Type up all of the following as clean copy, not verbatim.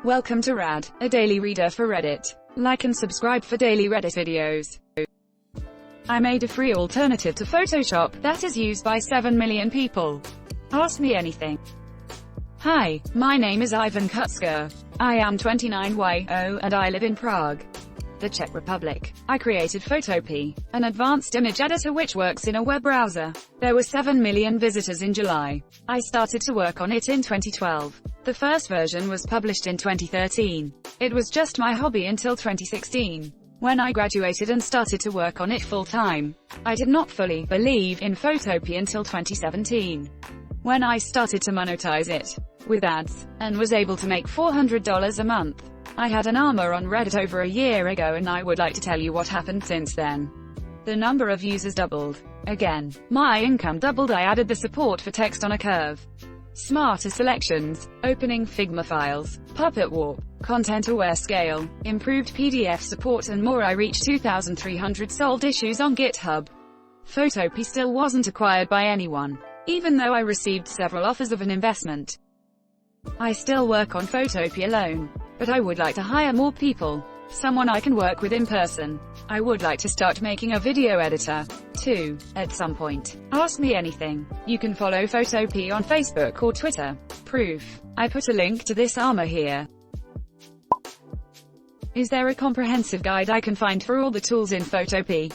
Welcome to Rad, a daily reader for Reddit. Like and subscribe for daily Reddit videos. I made a free alternative to Photoshop that is used by 7 million people. Ask me anything. Hi, my name is Ivan Kutsker. I am 29YO and I live in Prague, the Czech Republic. I created Photopea, an advanced image editor which works in a web browser. There were 7 million visitors in July. I started to work on it in 2012. The first version was published in 2013. It was just my hobby until 2016, when I graduated and started to work on it full-time. I did not fully believe in Photopea until 2017, when I started to monetize it with ads, and was able to make $400 a month. I had an IAmA on Reddit over a year ago and I would like to tell you what happened since then. The number of users doubled. Again, my income doubled. I added the support for text on a curve, smarter selections, opening Figma files, Puppet Warp, content-aware scale, improved PDF support and more. I reached 2,300 solved issues on GitHub. Photopea still wasn't acquired by anyone, even though I received several offers of an investment. I still work on Photopea alone, but I would like to hire more people, someone I can work with in person. I would like to start making a video editor, too, at some point. Ask me anything. You can follow Photopea on Facebook or Twitter. Proof. I put a link to this IAmA here. Is there a comprehensive guide I can find for all the tools in Photopea?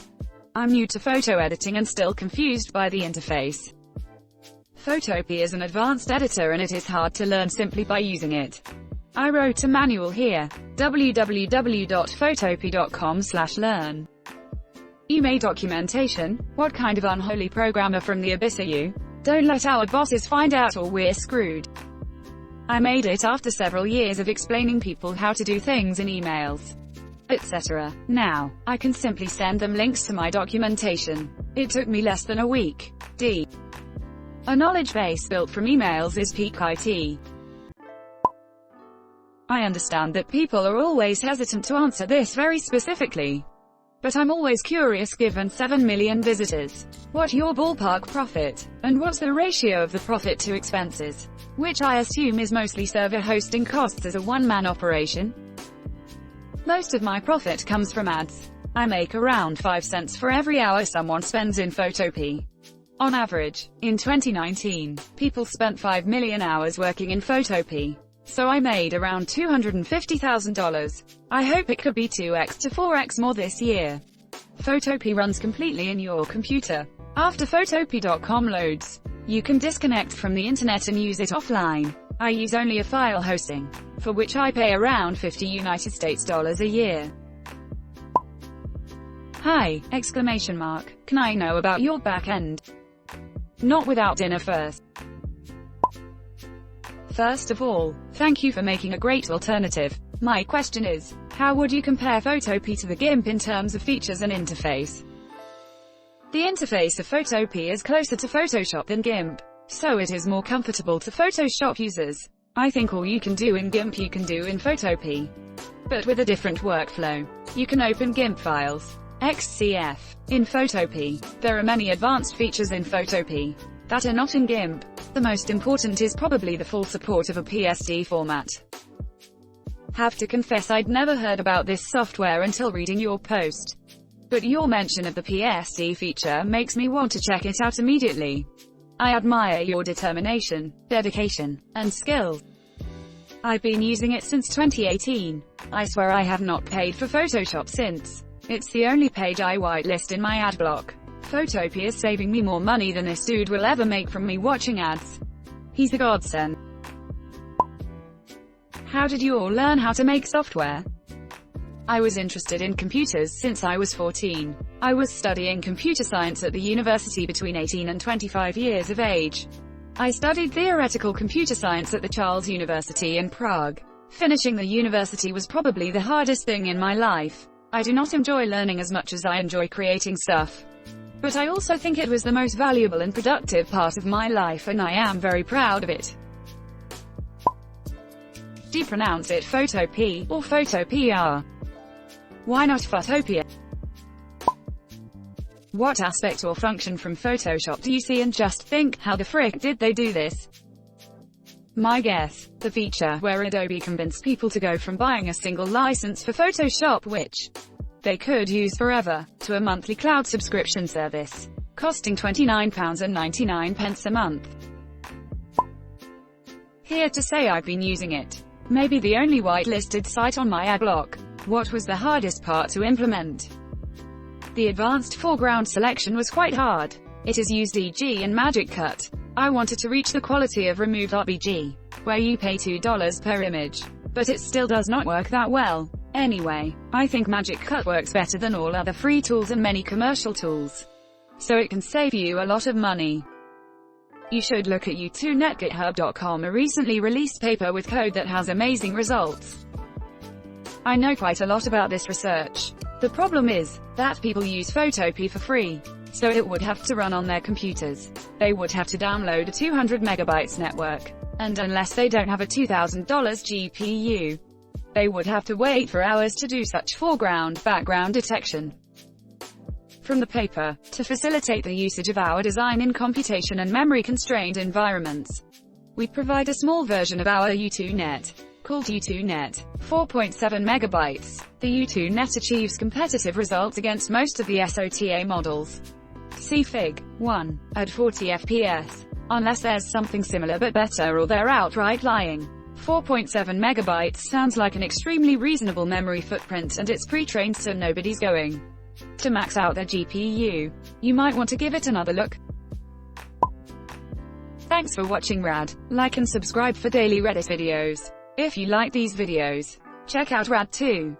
I'm new to photo editing and still confused by the interface. Photopea is an advanced editor and it is hard to learn simply by using it. I wrote a manual here, www.photopea.com/learn. Email documentation. What kind of unholy programmer from the abyss are you? Don't let our bosses find out or we're screwed. I made it after several years of explaining people how to do things in emails, etc. Now, I can simply send them links to my documentation. It took me less than a week. A knowledge base built from emails is peak IT. I understand that people are always hesitant to answer this very specifically, but I'm always curious. Given 7 million visitors, what's your ballpark profit? And what's the ratio of the profit to expenses, which I assume is mostly server hosting costs as a one-man operation? Most of my profit comes from ads. I make around 5 cents for every hour someone spends in Photopea. On average, in 2019, people spent 5 million hours working in Photopea. So I made around $250,000. I hope it could be 2x to 4x more this year. Photopea runs completely in your computer. After Photopea.com loads, you can disconnect from the internet and use it offline. I use only a file hosting, for which I pay around $50 United States a year. Hi! Can I know about your back end? Not without dinner first. First of all, thank you for making a great alternative. My question is, how would you compare Photopea to the GIMP in terms of features and interface? The interface of Photopea is closer to Photoshop than GIMP, so it is more comfortable to Photoshop users. I think all you can do in GIMP you can do in Photopea, but with a different workflow. You can open GIMP files, XCF, in Photopea. There are many advanced features in Photopea that are not in GIMP. The most important is probably the full support of a PSD format. Have to confess I'd never heard about this software until reading your post, but your mention of the PSD feature makes me want to check it out immediately. I admire your determination, dedication, and skills. I've been using it since 2018. I swear I have not paid for Photoshop since. It's the only page I whitelist in my ad block. Photopea is saving me more money than this dude will ever make from me watching ads. He's a godsend. How did you all learn how to make software? I was interested in computers since I was 14. I was studying computer science at the university between 18 and 25 years of age. I studied theoretical computer science at the Charles University in Prague. Finishing the university was probably the hardest thing in my life. I do not enjoy learning as much as I enjoy creating stuff, but I also think it was the most valuable and productive part of my life and I am very proud of it. Do you pronounce it Photopea or Photopea? Why not Photopea? What aspect or function from Photoshop do you see and just think, how the frick did they do this? My guess, the feature where Adobe convinced people to go from buying a single license for Photoshop, which they could use forever, to a monthly cloud subscription service, costing £29.99 a month. Here to say I've been using it. Maybe the only whitelisted site on my ad block. What was the hardest part to implement? The advanced foreground selection was quite hard. It is used e.g. in Magic Cut. I wanted to reach the quality of remove.bg, where you pay $2 per image. But it still does not work that well. Anyway, I think Magic Cut works better than all other free tools and many commercial tools. So it can save you a lot of money. You should look at u2netgithub.com, a recently released paper with code that has amazing results. I know quite a lot about this research. The problem is that people use Photopea for free, so it would have to run on their computers. They would have to download a 200 megabytes network, and unless they don't have a $2,000 GPU, they would have to wait for hours to do such foreground-background detection. From the paper, to facilitate the usage of our design in computation and memory-constrained environments, we provide a small version of our U2Net, called U2Net, 4.7 megabytes. The U2Net achieves competitive results against most of the SOTA models. See Fig. 1, at 40 FPS. Unless there's something similar but better or they're outright lying. 4.7 megabytes sounds like an extremely reasonable memory footprint, and it's pre-trained so nobody's going to max out their GPU. You might want to give it another look. Thanks for watching Rad. Like and subscribe for daily Reddit videos. If you like these videos, check out Rad too.